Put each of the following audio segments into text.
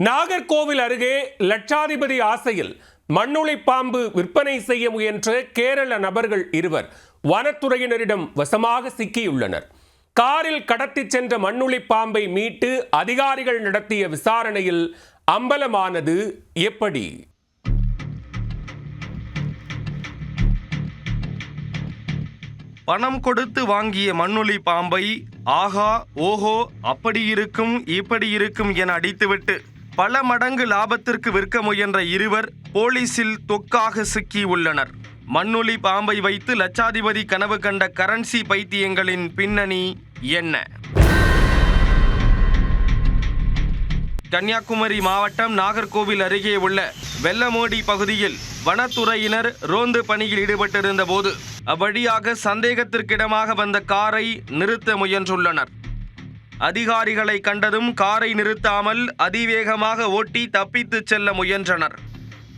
நாகர்கோவில் அருகே லட்சாதிபதி ஆசையில் மண்ணுளி பாம்பு விற்பனை செய்ய முயன்ற கேரள நபர்கள் இருவர் வனத்துறையினரிடம் வசமாக சிக்கியுள்ளனர். காரில் கடத்தி சென்ற மண்ணுளி பாம்பை மீட்டு அதிகாரிகள் நடத்திய விசாரணையில் அம்பலமானது எப்படி? பணம் கொடுத்து வாங்கிய மண்ணுளி பாம்பை ஆஹா ஓஹோ அப்படி இருக்கும் இப்படி இருக்கும் என அடித்துவிட்டு பல மடங்கு லாபத்திற்கு விற்க முயன்ற இருவர் போலீசில் தொக்காக சிக்கியுள்ளனர். மண்ணுளி பாம்பை வைத்து லட்சாதிபதி கனவு கண்ட கரன்சி பைத்தியங்களின் பின்னணி என்ன? கன்னியாகுமரி மாவட்டம் நாகர்கோவில் அருகே உள்ள வெள்ளமோடி பகுதியில் வனத்துறையினர் ரோந்து பணியில் ஈடுபட்டிருந்த போது அவ்வழியாக சந்தேகத்திற்கிடமாக வந்த காரை நிறுத்த முயன்றுள்ளனர். அதிகாரிகளை கண்டதும் காரை நிறுத்தாமல் அதிவேகமாக ஓட்டி தப்பித்துச் செல்ல முயன்றனர்.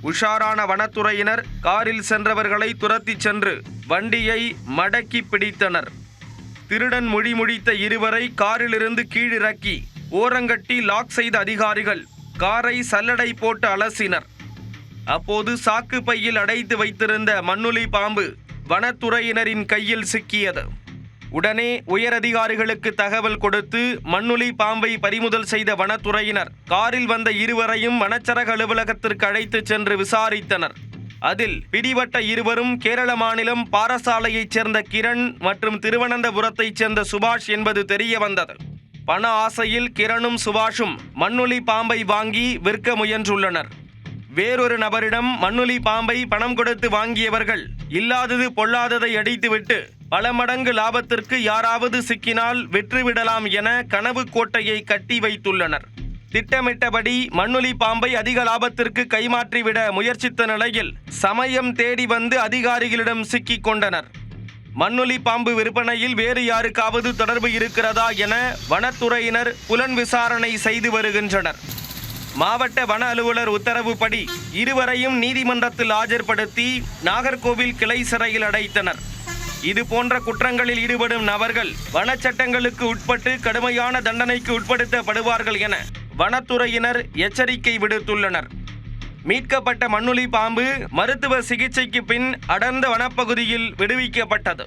உஷாரான வனத்துறையினர் காரில் சென்றவர்களை துரத்தி சென்று வண்டியை மடக்கி பிடித்தனர். திருடன் மொழி முடித்த இருவரை காரிலிருந்து கீழிறக்கி ஓரங்கட்டி லாக் செய்த அதிகாரிகள் காரை சல்லடை போட்டு அலசினர். அப்போது சாக்கு பையில் அடைத்து வைத்திருந்த மண்ணுளி பாம்பு வனத்துறையினரின் கையில் சிக்கியது. உடனே உயரதிகாரிகளுக்கு தகவல் கொடுத்து மண்ணுளி பாம்பை பறிமுதல் செய்த வனத்துறையினர் காரில் வந்த இருவரையும் வனச்சரக அலுவலகத்திற்கு அழைத்து சென்று விசாரித்தனர். அதில் பிடிபட்ட இருவரும் கேரள மாநிலம் பாரசாலையைச் சேர்ந்த கிரண் மற்றும் திருவனந்தபுரத்தைச் சேர்ந்த சுபாஷ் என்பது தெரிய வந்தது. பண ஆசையில் கிரணும் சுபாஷும் மண்ணுளி பாம்பை வாங்கி விற்க முயன்றுள்ளனர். வேறொரு நபரிடம் மண்ணுளி பாம்பை பணம் கொடுத்து வாங்கியவர்கள் இல்லாதது பொல்லாததை அடித்துவிட்டு பல மடங்கு லாபத்திற்கு யாராவது சிக்கினால் விற்றுவிடலாம் என கனவு கோட்டையை கட்டி வைத்துள்ளனர். திட்டமிட்டபடி மண்ணுளி பாம்பை அதிக லாபத்திற்கு கைமாற்றிவிட முயற்சித்த நிலையில் சமயம் தேடி வந்து அதிகாரிகளிடம் சிக்கிக் கொண்டனர். மண்ணுளி பாம்பு விற்பனையில் வேறு யாருக்காவது தொடர்பு இருக்கிறதா என வனத்துறையினர் புலன் விசாரணை செய்து வருகின்றனர். மாவட்ட வன அலுவலர் உத்தரவுப்படி இருவரையும் நீதிமன்றத்தில் ஆஜர்படுத்தி நாகர்கோவில் கிளை சிறையில் அடைத்தனர். இது போன்ற குற்றங்களில் ஈடுபடும் நபர்கள் வனச்சட்டங்களுக்கு உட்பட்டு கடுமையான தண்டனைக்கு உட்படுத்தப்படுவார்கள் என வனத்துறையினர் எச்சரிக்கை விடுத்துள்ளனர். மீட்கப்பட்ட மண்ணுளி பாம்பு மருத்துவ சிகிச்சைக்கு பின் அடர்ந்த வனப்பகுதியில் விடுவிக்கப்பட்டது.